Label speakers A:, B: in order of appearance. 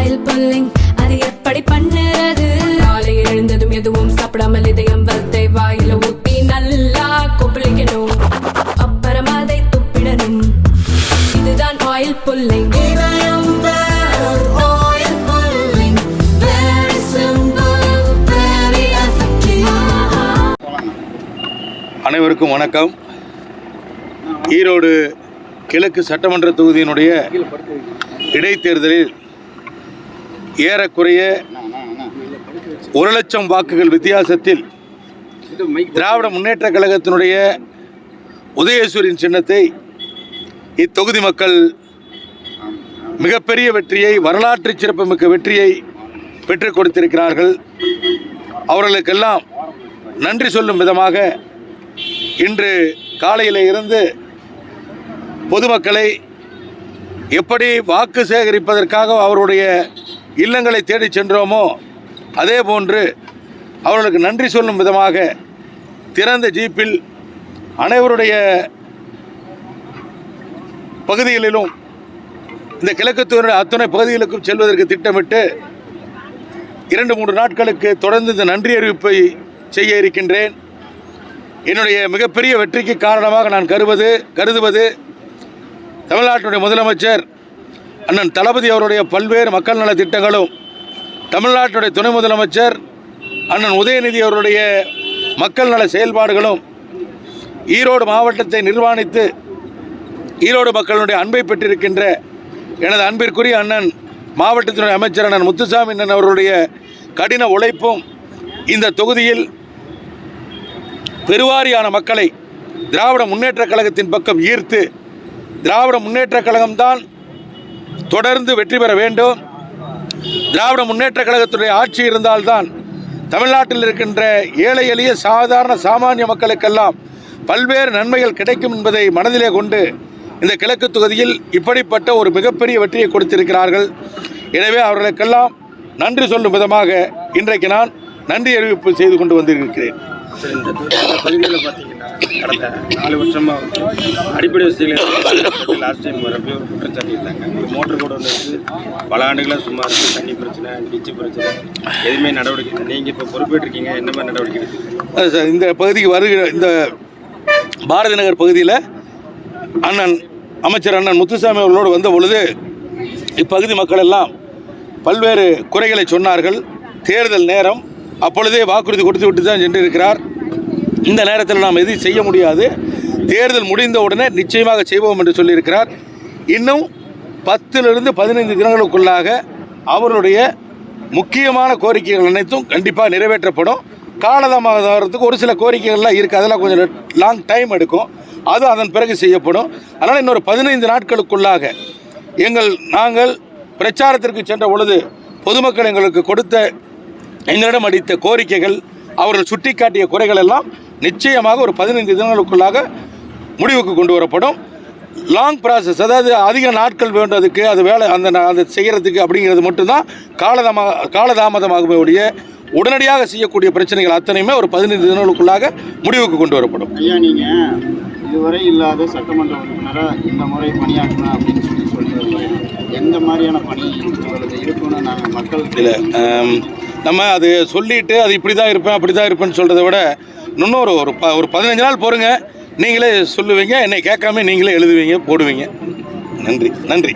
A: Oil pulling அது எப்படி பண்ணுறது? காலையில் எழுந்ததும் எதுவும் சாப்பிடாமல் இதயம் வளர்த்தை வாயில ஊத்தி நல்லா கொப்பளிக்கணும், அப்புறம் அதை துப்பிடணும். இதுதான் ஆயில் புல்லிங்.
B: அனைவருக்கும் வணக்கம். ஈரோடு கிழக்கு சட்டமன்ற தொகுதியினுடைய இடைத்தேர்தலில் ஏறக்குறைய 1,00,000 வாக்குகள் வித்தியாசத்தில் திராவிட முன்னேற்றக் கழகத்தினுடைய உதயசூரியன் சின்னத்தை இத்தொகுதி மக்கள் மிகப்பெரிய வெற்றியை, வரலாற்று சிறப்புமிக்க வெற்றியை பெற்றுக் கொடுத்திருக்கிறார்கள். அவர்களுக்கெல்லாம் நன்றி சொல்லும் விதமாக இன்று காலையில் இருந்து பொதுமக்களை எப்படி வாக்கு சேகரிப்பதற்காக அவருடைய இல்லங்களை தேடி சென்றோமோ அதே போன்று அவர்களுக்கு நன்றி சொல்லும் விதமாக திறந்த ஜீப்பில் அனைவருடைய பகுதிகளிலும் இந்த கிழக்கு அத்தனை பகுதிகளுக்கும் செல்வதற்கு திட்டமிட்டு 2-3 நாட்களுக்கு தொடர்ந்து இந்த நன்றி அறிவிப்பை செய்ய இருக்கின்றேன். என்னுடைய மிகப்பெரிய வெற்றிக்கு காரணமாக நான் கருதுவது தமிழ்நாட்டுடைய முதலமைச்சர் அண்ணன் தளபதி அவருடைய பல்வேறு மக்கள் நல திட்டங்களும், தமிழ்நாட்டுடைய துணை முதலமைச்சர் அண்ணன் உதயநிதி அவருடைய மக்கள் நல செயல்பாடுகளும், ஈரோடு மாவட்டத்தை நிர்வாணித்து ஈரோடு மக்களுடைய அன்பை பெற்றிருக்கின்ற எனது அன்பிற்குரிய அண்ணன் மாவட்டத்தினுடைய அமைச்சர் அண்ணன் முத்துசாமி அண்ணன் அவருடைய கடின உழைப்பும் இந்த தொகுதியில் பெருவாரியான மக்களை திராவிட முன்னேற்றக் கழகத்தின் பக்கம் ஈர்த்து, திராவிட முன்னேற்றக் கழகம்தான் தொடர்ந்து வெற்றி பெற வேண்டும், திராவிட முன்னேற்றக் கழகத்துடைய ஆட்சி இருந்தால்தான் தமிழ்நாட்டில் இருக்கின்ற ஏழை எளிய சாதாரண சாமானிய மக்களுக்கெல்லாம் பல்வேறு நன்மைகள் கிடைக்கும் என்பதை மனதிலே கொண்டு இந்த கிழக்கு தொகுதியில் இப்படிப்பட்ட ஒரு மிகப்பெரிய வெற்றியை கொடுத்திருக்கிறார்கள். எனவே அவர்களுக்கெல்லாம் நன்றி சொல்லும் விதமாக இன்றைக்கு நான் நன்றி அறிவிப்பு செய்து கொண்டு வந்திருக்கிறேன்.
C: இந்த பகுதியில் பார்த்தீங்கன்னா கடந்த 4 வருஷமாக அடிப்படை வசதிகள் லாஸ்ட் டைம் வரப்போ ஒரு குற்றச்சாட்டு இருந்தாங்க. மோட்டர் கூட வந்து பல ஆண்டுகளாக சும்மா இருக்குது, தண்ணி பிரச்சனை, டிச்சு பிரச்சனை, எதுவுமே நடவடிக்கை. நீங்கள் இப்போ பொறுப்பேற்றிருக்கீங்க, என்ன மாதிரி நடவடிக்கை எடுத்துருக்கீங்க?
B: சார், இந்த பகுதிக்கு வருகிற இந்த பாரதி நகர் பகுதியில் அமைச்சர் அண்ணன் முத்துசாமி அவர்களோடு வந்த பொழுது இப்பகுதி மக்கள் எல்லாம் பல்வேறு குறைகளை சொன்னார்கள். தேர்தல் நேரம், அப்பொழுதே வாக்குறுதி கொடுத்து விட்டு தான் சென்றிருக்கிறார். இந்த நேரத்தில் நாம் எதுவும் செய்ய முடியாது, தேர்தல் முடிந்த உடனே நிச்சயமாக செய்வோம் என்று சொல்லியிருக்கிறார். இன்னும் 10 to 15 தினங்களுக்குள்ளாக அவர்களுடைய முக்கியமான கோரிக்கைகள் அனைத்தும் கண்டிப்பாக நிறைவேற்றப்படும். காலதாமதத்துக்கு ஒரு சில கோரிக்கைகள்லாம் இருக்குது, அதெல்லாம் கொஞ்சம் லாங் டைம் எடுக்கும், அது அதன் பிறகு செய்யப்படும். அதனால் இன்னொரு 15 நாட்களுக்குள்ளாக நாங்கள் பிரச்சாரத்திற்கு சென்ற பொழுது பொதுமக்கள் எங்களுக்கு கொடுத்த, எங்களிடம் அளித்த கோரிக்கைகள், அவர்கள் சுட்டிக்காட்டிய குறைகள் எல்லாம் நிச்சயமாக ஒரு 15 தினங்களுக்குள்ளாக முடிவுக்கு கொண்டு வரப்படும். லாங் ப்ராசஸ், அதாவது அதிக நாட்கள் வேண்டதுக்கு அது வேலை அந்த செய்கிறதுக்கு அப்படிங்கிறது மட்டும்தான் காலதாமதமாகவே ஒழிய உடனடியாக செய்யக்கூடிய பிரச்சனைகள் அத்தனையுமே ஒரு 15 தினங்களுக்குள்ளாக முடிவுக்கு கொண்டு வரப்படும்.
C: ஐயா, நீங்கள் இதுவரை இல்லாத சட்டமன்ற உறுப்பினராக இந்த முறை பணியாற்றணும் அப்படின்னு சொல்லியிருந்தோம். எந்த மாதிரியான பணி இருக்குன்னு நாங்கள் மக்கள்
B: இல்லை, நம்ம அது சொல்லிவிட்டு அது இப்படி தான் இருப்பேன் அப்படி தான் இருப்பேன்னு சொல்கிறத விட இன்னொரு ஒரு 15 நாள் போருங்க, நீங்களே சொல்லுவீங்க, என்னை கேட்காம நீங்களே எழுதுவீங்க, போடுவீங்க. நன்றி.